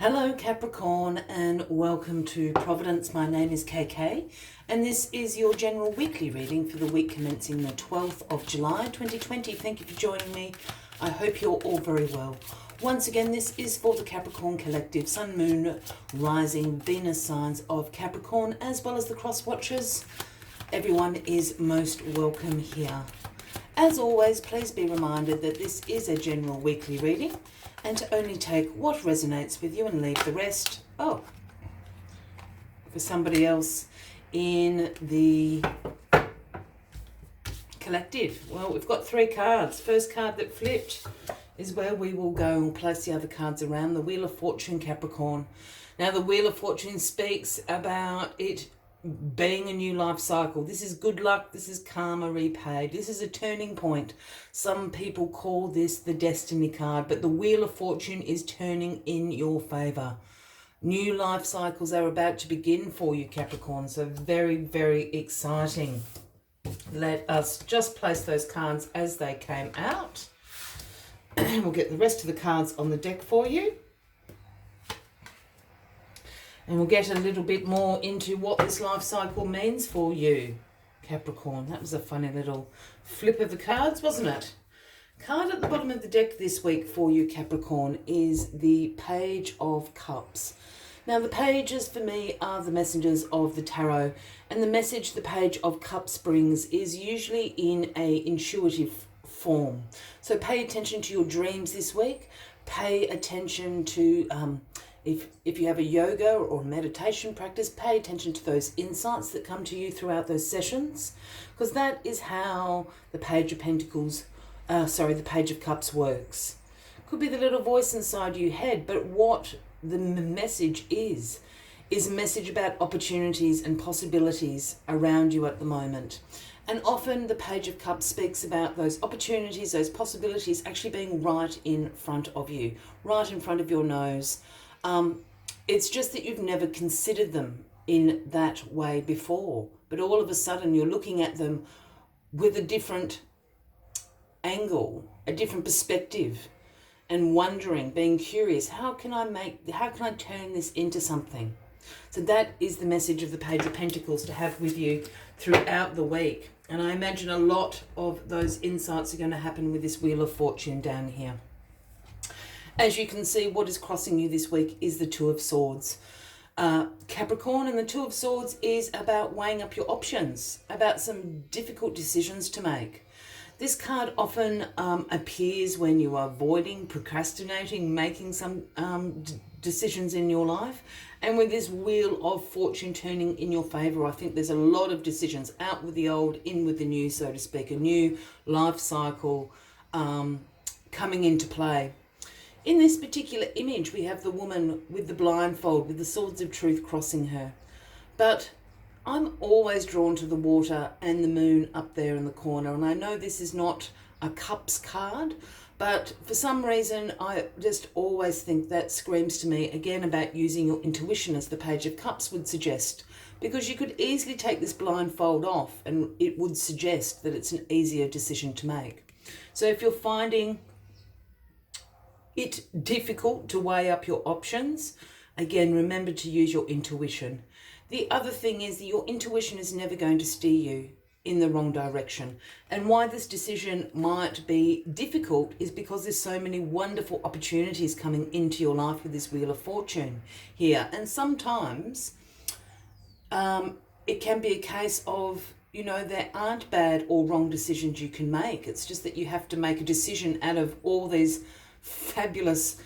Hello Capricorn and welcome to Providence. My name is KK and this is your general weekly reading for the week commencing the 12th of July 2020. Thank you for joining me. I hope you're all very well. Once again, this is for the Capricorn Collective, Sun, Moon, Rising, Venus signs of Capricorn, as well as the cross watchers. Everyone is most welcome here. As always, please be reminded that this is a general weekly reading and to only take what resonates with you and leave the rest, for somebody else in the collective. Well, we've got three cards. First card that flipped is where we will go and place the other cards around. The Wheel of Fortune, Capricorn. Now, the Wheel of Fortune speaks about it being a new life cycle. This is good luck. This is karma repaid. This is a turning point. Some people call this the destiny card, but the Wheel of Fortune is turning in your favor. New life cycles are about to begin for you, Capricorn. So very, very exciting. Let us just place those cards as they came out. We'll get the rest of the cards on the deck for you. And we'll get a little bit more into what this life cycle means for you, Capricorn. That was a funny little flip of the cards, wasn't it? Card at the bottom of the deck this week for you, Capricorn, is the Page of Cups. Now, the pages for me are the messengers of the tarot, and the message the Page of Cups brings is usually in a intuitive form. So pay attention to your dreams this week. Pay attention to if you have a yoga or meditation practice, pay attention to those insights that come to you throughout those sessions, because that is how the Page of Pentacles, the Page of Cups works. Could be the little voice inside your head, but what the message is a message about opportunities and possibilities around you at the moment. And often the Page of Cups speaks about those opportunities, those possibilities actually being right in front of you, right in front of your nose. It's just that you've never considered them in that way before, but all of a sudden you're looking at them with a different angle, a different perspective, and wondering, being curious, how can I turn this into something? So that is the message of the Page of Pentacles to have with you throughout the week. And I imagine a lot of those insights are going to happen with this Wheel of Fortune down here. As you can see, what is crossing you this week is the Two of Swords, Capricorn, and the Two of Swords is about weighing up your options, about some difficult decisions to make. This card often appears when you are avoiding, procrastinating, making some decisions in your life. And with this Wheel of Fortune turning in your favor, I think there's a lot of decisions, out with the old, in with the new, so to speak, a new life cycle coming into play. In this particular image, we have the woman with the blindfold, with the swords of truth crossing her. But I'm always drawn to the water and the moon up there in the corner. And I know this is not a cups card, but for some reason, I just always think that screams to me, again, about using your intuition, as the Page of Cups would suggest. Because you could easily take this blindfold off and it would suggest that it's an easier decision to make. So if you're finding it difficult to weigh up your options, again, remember to use your intuition. The other thing is that your intuition is never going to steer you in the wrong direction. And why this decision might be difficult is because there's so many wonderful opportunities coming into your life with this Wheel of Fortune here. And sometimes it can be a case of, there aren't bad or wrong decisions you can make. It's just that you have to make a decision out of all these fabulous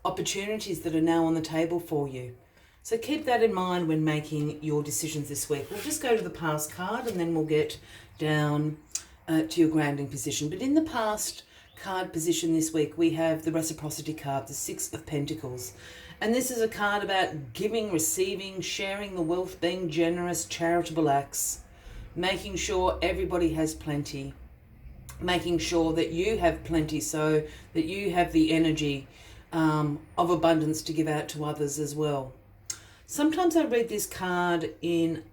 opportunities that are now on the table for you. So keep that in mind when making your decisions this week. We'll just go to the past card and then we'll get down to your grounding position. But in the past card position this week, we have the Reciprocity card, the Six of Pentacles. And this is a card about giving, receiving, sharing the wealth, being generous, charitable acts, making sure everybody has plenty, making sure that you have plenty so that you have the energy of abundance to give out to others as well. Sometimes I read this card in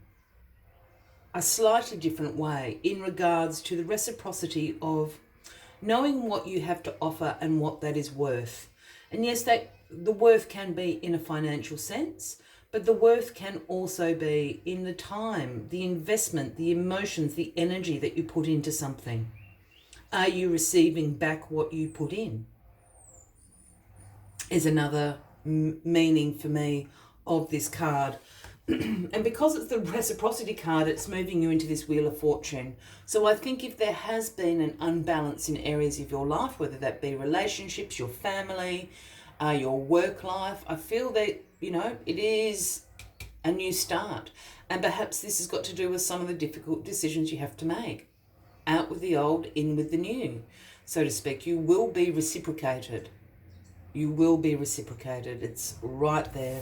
a slightly different way in regards to the reciprocity of knowing what you have to offer and what that is worth. And yes, that the worth can be in a financial sense, but the worth can also be in the time, the investment, the emotions, the energy that you put into something. Are you receiving back what you put in? Is another meaning for me of this card. And because it's the reciprocity card, it's moving you into this Wheel of Fortune. So I think if there has been an unbalance in areas of your life, whether that be relationships, your family, your work life, I feel that, you know, it is a new start. And perhaps this has got to do with some of the difficult decisions you have to make. Out with the old, in with the new, so to speak. You will be reciprocated. You will be reciprocated. It's right there.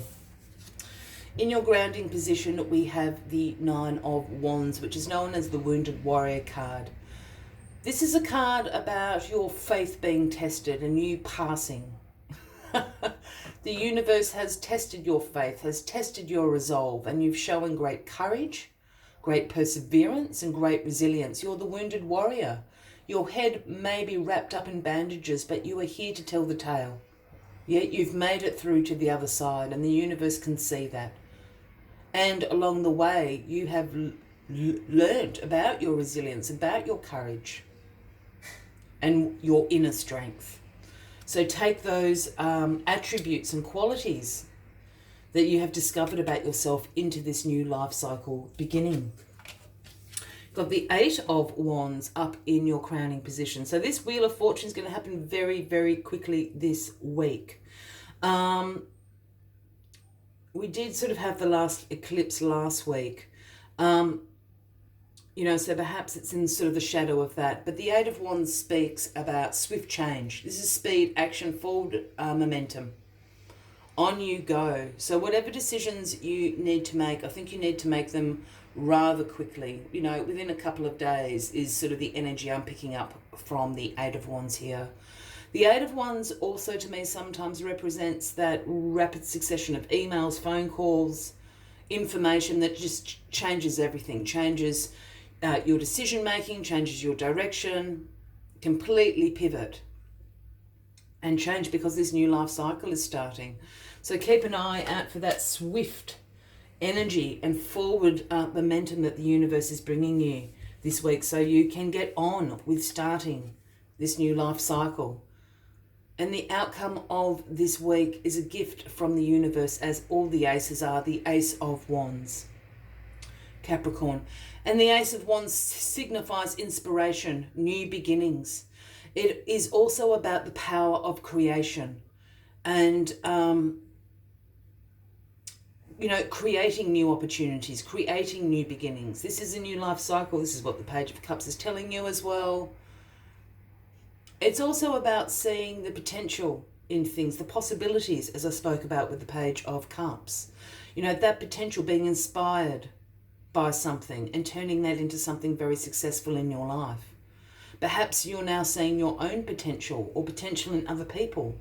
In your grounding position, we have the Nine of Wands, which is known as the Wounded Warrior card. This is a card about your faith being tested and you passing. The universe has tested your faith, has tested your resolve, and you've shown great courage, great perseverance, and great resilience. You're the Wounded Warrior. Your head may be wrapped up in bandages, but you are here to tell the tale. Yet you've made it through to the other side, and the universe can see that. And along the way, you have learned about your resilience, about your courage, and your inner strength. So take those attributes and qualities that you have discovered about yourself into this new life cycle beginning. Got the Eight of Wands up in your crowning position. So this Wheel of Fortune is going to happen very, very quickly this week. We did sort of have the last eclipse last week. You know, so perhaps it's in sort of the shadow of that. But the Eight of Wands speaks about swift change. This is speed, action, forward momentum. On you go. So whatever decisions you need to make, I think you need to make them rather quickly. You know, within a couple of days is sort of the energy I'm picking up from the Eight of Wands here. The Eight of Wands also to me sometimes represents that rapid succession of emails, phone calls, information that just changes everything, changes your decision making, changes your direction, completely pivot and change because this new life cycle is starting. So keep an eye out for that swift energy and forward momentum that the universe is bringing you this week, so you can get on with starting this new life cycle. And the outcome of this week is a gift from the universe, as all the aces are, the Ace of Wands, Capricorn. And the Ace of Wands signifies inspiration, new beginnings. It is also about the power of creation and, you know, creating new opportunities, creating new beginnings. This is a new life cycle. This is what the Page of Cups is telling you as well. It's also about seeing the potential in things, the possibilities, as I spoke about with the Page of Cups. You know, that potential, being inspired by something and turning that into something very successful in your life. Perhaps you're now seeing your own potential or potential in other people,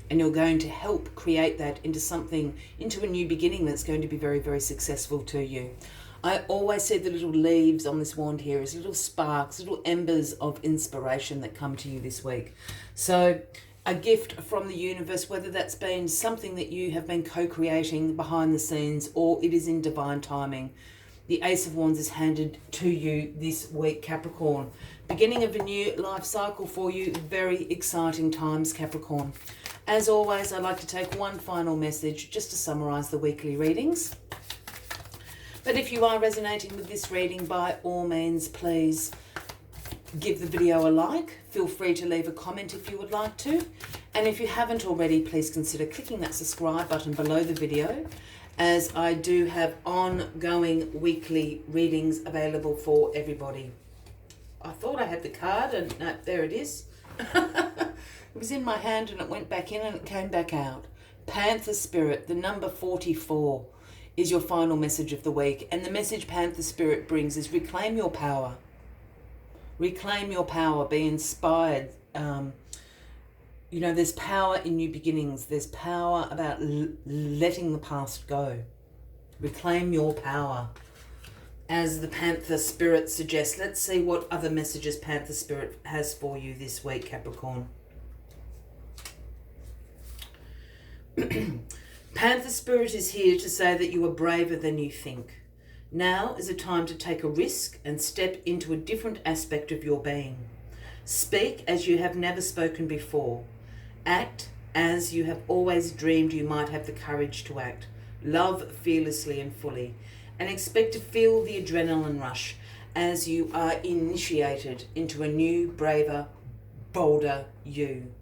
and you're going to help create that into something, into a new beginning that's going to be very, very successful to you. I always see the little leaves on this wand here as little sparks, little embers of inspiration that come to you this week. So a gift from the universe, whether that's been something that you have been co-creating behind the scenes or it is in divine timing. The Ace of Wands is handed to you this week, Capricorn. Beginning of a new life cycle for you. Very exciting times, Capricorn. As always, I'd like to take one final message just to summarise the weekly readings. But if you are resonating with this reading, by all means, please give the video a like. Feel free to leave a comment if you would like to. And if you haven't already, please consider clicking that subscribe button below the video, as I do have ongoing weekly readings available for everybody. I thought I had the card, and no, there it is. It was in my hand and it went back in and it came back out. Panther Spirit, the number 44. Is your final message of the week. And the message Panther Spirit brings is reclaim your power. Reclaim your power. Be inspired. You know, there's power in new beginnings. There's power about letting the past go. Reclaim your power. As the Panther Spirit suggests, let's see what other messages Panther Spirit has for you this week, Capricorn. Panther Spirit is here to say that you are braver than you think. Now is a time to take a risk and step into a different aspect of your being. Speak as you have never spoken before. Act as you have always dreamed you might have the courage to act. Love fearlessly and fully, and expect to feel the adrenaline rush as you are initiated into a new, braver, bolder you.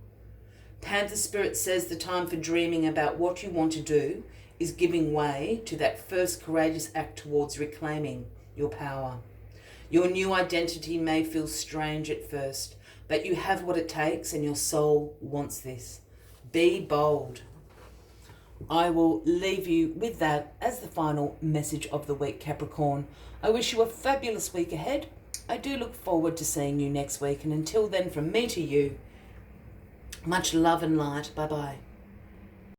Panther Spirit says the time for dreaming about what you want to do is giving way to that first courageous act towards reclaiming your power. Your new identity may feel strange at first, but you have what it takes and your soul wants this. Be bold. I will leave you with that as the final message of the week, Capricorn. I wish you a fabulous week ahead. I do look forward to seeing you next week, and until then, from me to you, much love and light. Bye-bye.